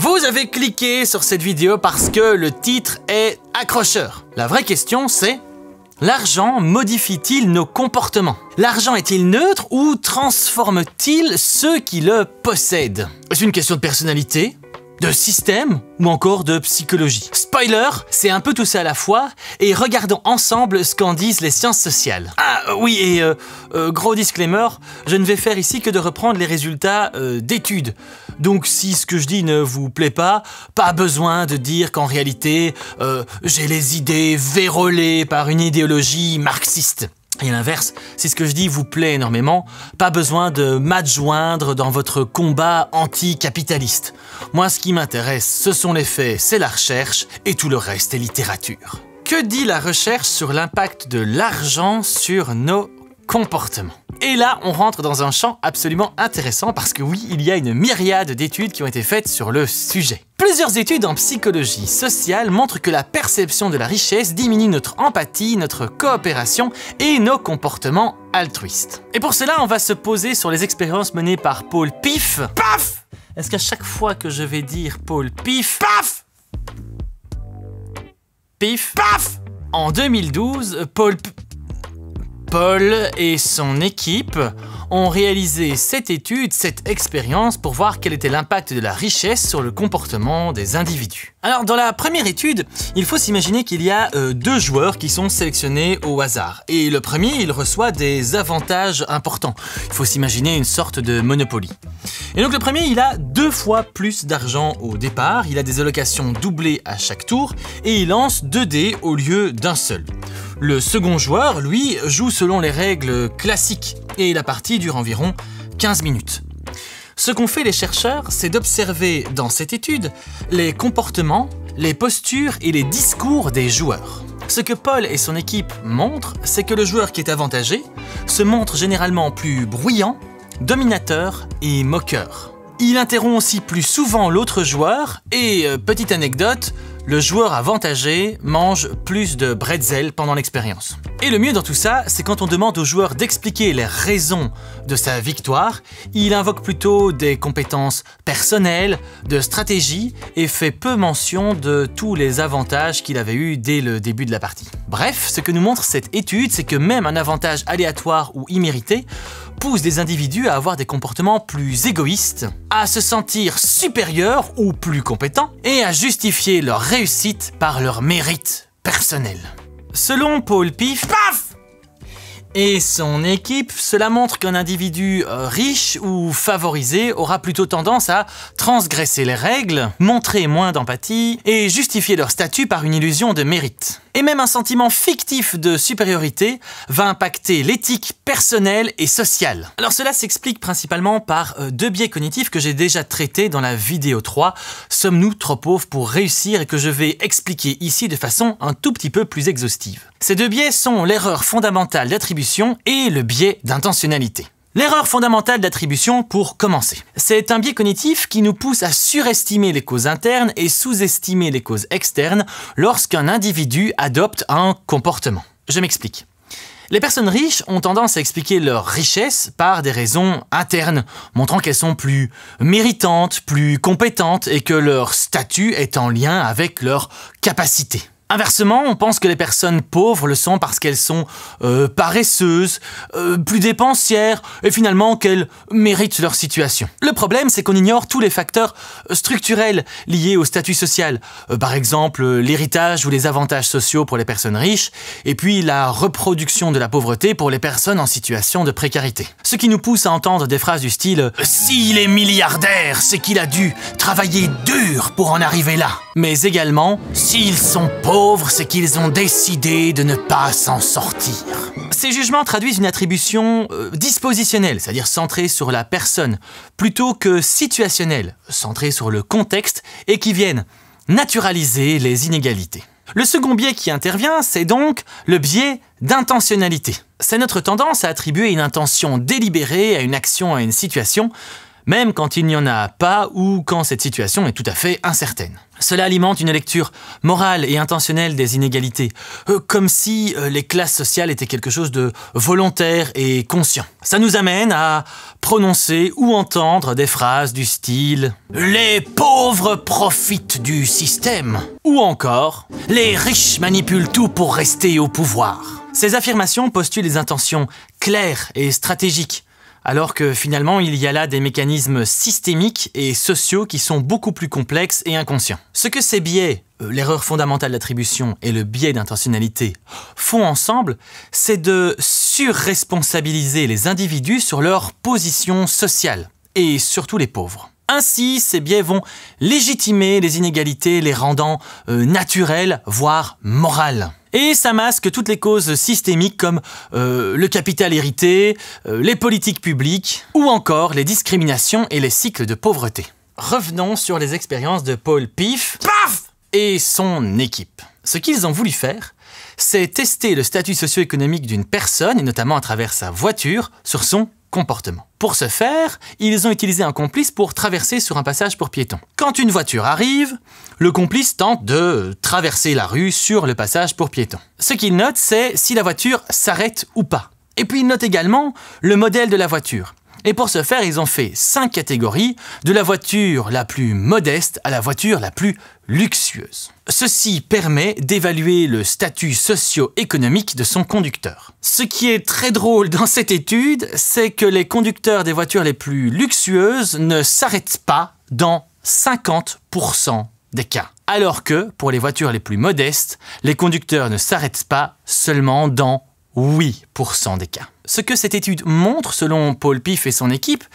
Vous avez cliqué sur cette vidéo parce que le titre est accrocheur. La vraie question c'est: l'argent modifie-t-il nos comportements? L'argent est-il neutre ou transforme-t-il ceux qui le possèdent? Est-ce une question de personnalité, de système ou encore de psychologie? Spoiler, c'est un peu tout ça à la fois, et regardons ensemble ce qu'en disent les sciences sociales. Ah oui, et gros disclaimer, je ne vais faire ici que de reprendre les résultats d'études. Donc si ce que je dis ne vous plaît pas besoin de dire qu'en réalité, j'ai les idées vérolées par une idéologie marxiste. Et à l'inverse, si ce que je dis vous plaît énormément, pas besoin de m'adjoindre dans votre combat anticapitaliste. Moi, ce qui m'intéresse, ce sont les faits, c'est la recherche, et tout le reste est littérature. Que dit la recherche sur l'impact de l'argent sur nos comportements? Et là, on rentre dans un champ absolument intéressant parce que oui, il y a une myriade d'études qui ont été faites sur le sujet. Plusieurs études en psychologie sociale montrent que la perception de la richesse diminue notre empathie, notre coopération et nos comportements altruistes. Et pour cela, on va se poser sur les expériences menées par Paul Pif. Paf! Est-ce qu'à chaque fois que je vais dire Paul Pif, paf! Pif, paf! En 2012, Paul et son équipe ont réalisé cette étude, cette expérience pour voir quel était l'impact de la richesse sur le comportement des individus. Alors dans la première étude, il faut s'imaginer qu'il y a deux joueurs qui sont sélectionnés au hasard. Et le premier, il reçoit des avantages importants. Il faut s'imaginer une sorte de Monopoly. Et donc le premier, il a 2 fois plus d'argent au départ, il a des allocations doublées à chaque tour et il lance 2 dés au lieu d'un seul. Le second joueur, lui, joue selon les règles classiques et la partie dure environ 15 minutes. Ce qu'ont fait les chercheurs, c'est d'observer dans cette étude les comportements, les postures et les discours des joueurs. Ce que Paul et son équipe montrent, c'est que le joueur qui est avantagé se montre généralement plus bruyant, dominateur et moqueur. Il interrompt aussi plus souvent l'autre joueur et, petite anecdote, le joueur avantagé mange plus de bretzel pendant l'expérience. Et le mieux dans tout ça, c'est quand on demande au joueur d'expliquer les raisons de sa victoire, il invoque plutôt des compétences personnelles, de stratégie et fait peu mention de tous les avantages qu'il avait eus dès le début de la partie. Bref, ce que nous montre cette étude, c'est que même un avantage aléatoire ou immérité pousse des individus à avoir des comportements plus égoïstes, à se sentir supérieurs ou plus compétents et à justifier leur réussite par leur mérite personnel. Selon Paul Pif, paf! Et son équipe, cela montre qu'un individu riche ou favorisé aura plutôt tendance à transgresser les règles, montrer moins d'empathie et justifier leur statut par une illusion de mérite. Et même un sentiment fictif de supériorité va impacter l'éthique personnelle et sociale. Alors cela s'explique principalement par 2 biais cognitifs que j'ai déjà traités dans la vidéo 3, Sommes-nous trop pauvres pour réussir, et que je vais expliquer ici de façon un tout petit peu plus exhaustive. Ces 2 biais sont l'erreur fondamentale d'attribution et le biais d'intentionnalité. L'erreur fondamentale d'attribution, pour commencer. C'est un biais cognitif qui nous pousse à surestimer les causes internes et sous-estimer les causes externes lorsqu'un individu adopte un comportement. Je m'explique. Les personnes riches ont tendance à expliquer leur richesse par des raisons internes, montrant qu'elles sont plus méritantes, plus compétentes et que leur statut est en lien avec leurs capacités. Inversement, on pense que les personnes pauvres le sont parce qu'elles sont paresseuses, plus dépensières et finalement qu'elles méritent leur situation. Le problème, c'est qu'on ignore tous les facteurs structurels liés au statut social. Par exemple, l'héritage ou les avantages sociaux pour les personnes riches et puis la reproduction de la pauvreté pour les personnes en situation de précarité. Ce qui nous pousse à entendre des phrases du style « S'il est milliardaire, c'est qu'il a dû travailler dur pour en arriver là ». Mais également « S'ils sont pauvres, c'est qu'ils ont décidé de ne pas s'en sortir ». Ces jugements traduisent une attribution dispositionnelle, c'est-à-dire centrée sur la personne, plutôt que situationnelle, centrée sur le contexte et qui viennent naturaliser les inégalités. Le second biais qui intervient, c'est donc le biais d'intentionnalité. C'est notre tendance à attribuer une intention délibérée à une action, à une situation, même quand il n'y en a pas ou quand cette situation est tout à fait incertaine. Cela alimente une lecture morale et intentionnelle des inégalités, comme si les classes sociales étaient quelque chose de volontaire et conscient. Ça nous amène à prononcer ou entendre des phrases du style « Les pauvres profitent du système » ou encore « Les riches manipulent tout pour rester au pouvoir ». Ces affirmations postulent des intentions claires et stratégiques, alors que finalement il y a là des mécanismes systémiques et sociaux qui sont beaucoup plus complexes et inconscients. Ce que ces biais, l'erreur fondamentale d'attribution et le biais d'intentionnalité, font ensemble, c'est de surresponsabiliser les individus sur leur position sociale, et surtout les pauvres. Ainsi, ces biais vont légitimer les inégalités, les rendant naturelles, voire morales. Et ça masque toutes les causes systémiques comme le capital hérité, les politiques publiques ou encore les discriminations et les cycles de pauvreté. Revenons sur les expériences de Paul Piff et son équipe. Ce qu'ils ont voulu faire, c'est tester le statut socio-économique d'une personne, et notamment à travers sa voiture, sur son comportement. Pour ce faire, ils ont utilisé un complice pour traverser sur un passage pour piétons. Quand une voiture arrive, le complice tente de traverser la rue sur le passage pour piétons. Ce qu'il note, c'est si la voiture s'arrête ou pas. Et puis il note également le modèle de la voiture. Et pour ce faire, ils ont fait 5 catégories, de la voiture la plus modeste à la voiture la plus luxueuse. Ceci permet d'évaluer le statut socio-économique de son conducteur. Ce qui est très drôle dans cette étude, c'est que les conducteurs des voitures les plus luxueuses ne s'arrêtent pas dans 50% des cas. Alors que, pour les voitures les plus modestes, les conducteurs ne s'arrêtent pas seulement dans 8% des cas. Ce que cette étude montre, selon Paul Piff et son équipe,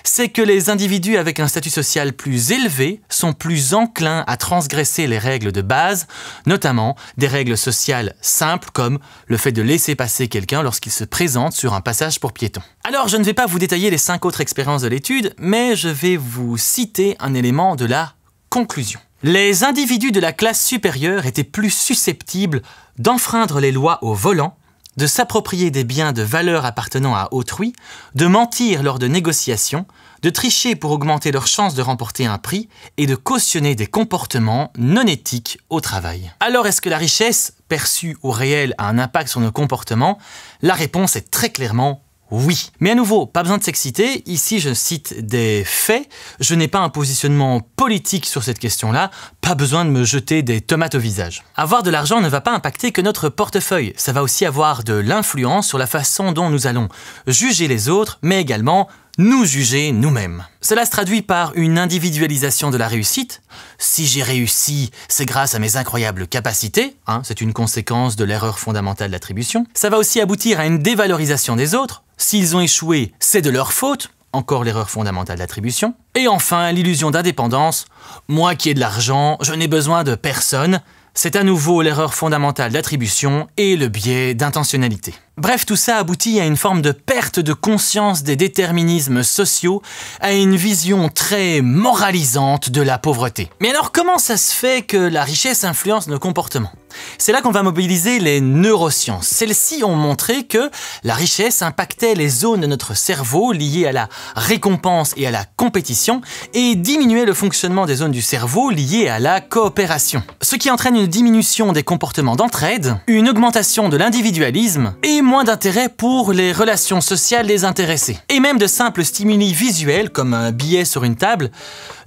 c'est que les individus avec un statut social plus élevé sont plus enclins à transgresser les règles de base, notamment des règles sociales simples comme le fait de laisser passer quelqu'un lorsqu'il se présente sur un passage pour piétons. Alors je ne vais pas vous détailler les 5 autres expériences de l'étude, mais je vais vous citer un élément de la conclusion. Les individus de la classe supérieure étaient plus susceptibles d'enfreindre les lois au volant, de s'approprier des biens de valeur appartenant à autrui, de mentir lors de négociations, de tricher pour augmenter leurs chances de remporter un prix et de cautionner des comportements non éthiques au travail. Alors est-ce que la richesse, perçue ou réelle, a un impact sur nos comportements? La réponse est très clairement oui. Mais à nouveau, pas besoin de s'exciter, ici je cite des faits, je n'ai pas un positionnement politique sur cette question-là, pas besoin de me jeter des tomates au visage. Avoir de l'argent ne va pas impacter que notre portefeuille, ça va aussi avoir de l'influence sur la façon dont nous allons juger les autres, mais également nous juger nous-mêmes. Cela se traduit par une individualisation de la réussite. Si j'ai réussi, c'est grâce à mes incroyables capacités, c'est une conséquence de l'erreur fondamentale d'attribution. Ça va aussi aboutir à une dévalorisation des autres. S'ils ont échoué, c'est de leur faute, encore l'erreur fondamentale d'attribution. Et enfin, l'illusion d'indépendance. Moi qui ai de l'argent, je n'ai besoin de personne. C'est à nouveau l'erreur fondamentale d'attribution et le biais d'intentionnalité. Bref, tout ça aboutit à une forme de perte de conscience des déterminismes sociaux, à une vision très moralisante de la pauvreté. Mais alors comment ça se fait que la richesse influence nos comportements ? C'est là qu'on va mobiliser les neurosciences. Celles-ci ont montré que la richesse impactait les zones de notre cerveau liées à la récompense et à la compétition et diminuait le fonctionnement des zones du cerveau liées à la coopération. Ce qui entraîne une diminution des comportements d'entraide, une augmentation de l'individualisme et moins d'intérêt pour les relations sociales des intéressés. Et même de simples stimuli visuels, comme un billet sur une table,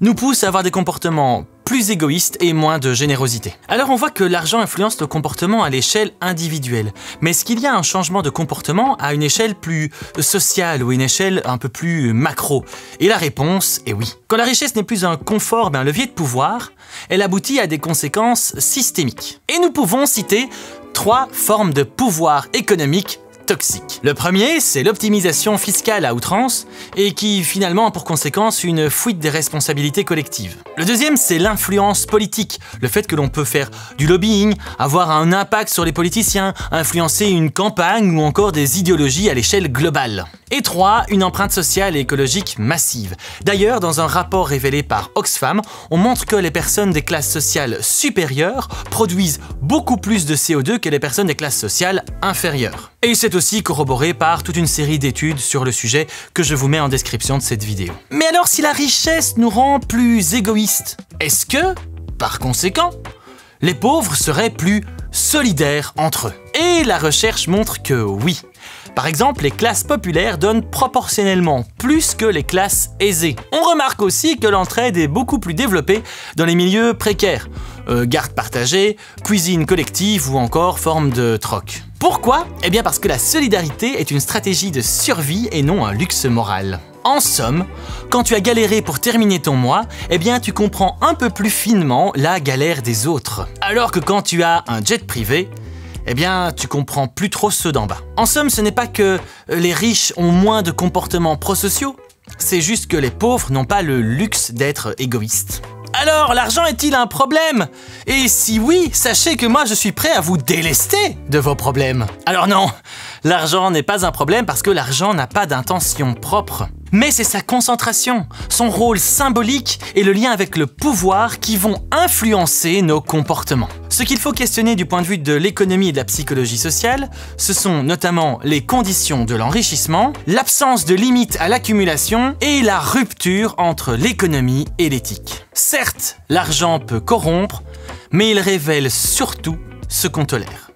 nous poussent à avoir des comportements plus égoïste et moins de générosité. Alors on voit que l'argent influence nos comportements à l'échelle individuelle. Mais est-ce qu'il y a un changement de comportement à une échelle plus sociale ou une échelle un peu plus macro? Et la réponse est oui. Quand la richesse n'est plus un confort mais un levier de pouvoir, elle aboutit à des conséquences systémiques. Et nous pouvons citer 3 formes de pouvoir économique toxique. Le premier, c'est l'optimisation fiscale à outrance et qui finalement a pour conséquence une fuite des responsabilités collectives. Le deuxième, c'est l'influence politique, le fait que l'on peut faire du lobbying, avoir un impact sur les politiciens, influencer une campagne ou encore des idéologies à l'échelle globale. Et 3. Une empreinte sociale et écologique massive. D'ailleurs, dans un rapport révélé par Oxfam, on montre que les personnes des classes sociales supérieures produisent beaucoup plus de CO2 que les personnes des classes sociales inférieures. Et c'est aussi corroboré par toute une série d'études sur le sujet que je vous mets en description de cette vidéo. Mais alors, si la richesse nous rend plus égoïstes, est-ce que, par conséquent, les pauvres seraient plus solidaires entre eux? Et la recherche montre que oui. Par exemple, les classes populaires donnent proportionnellement plus que les classes aisées. On remarque aussi que l'entraide est beaucoup plus développée dans les milieux précaires. Garde partagée, cuisine collective ou encore forme de troc. Pourquoi? Eh bien parce que la solidarité est une stratégie de survie et non un luxe moral. En somme, quand tu as galéré pour terminer ton mois, eh bien tu comprends un peu plus finement la galère des autres. Alors que quand tu as un jet privé, eh bien, tu comprends plus trop ceux d'en bas. En somme, ce n'est pas que les riches ont moins de comportements prosociaux, c'est juste que les pauvres n'ont pas le luxe d'être égoïstes. Alors, l'argent est-il un problème? Et si oui, sachez que moi je suis prêt à vous délester de vos problèmes. Alors non, l'argent n'est pas un problème parce que l'argent n'a pas d'intention propre. Mais c'est sa concentration, son rôle symbolique et le lien avec le pouvoir qui vont influencer nos comportements. Ce qu'il faut questionner du point de vue de l'économie et de la psychologie sociale, ce sont notamment les conditions de l'enrichissement, l'absence de limite à l'accumulation et la rupture entre l'économie et l'éthique. Certes, l'argent peut corrompre, mais il révèle surtout ce qu'on tolère.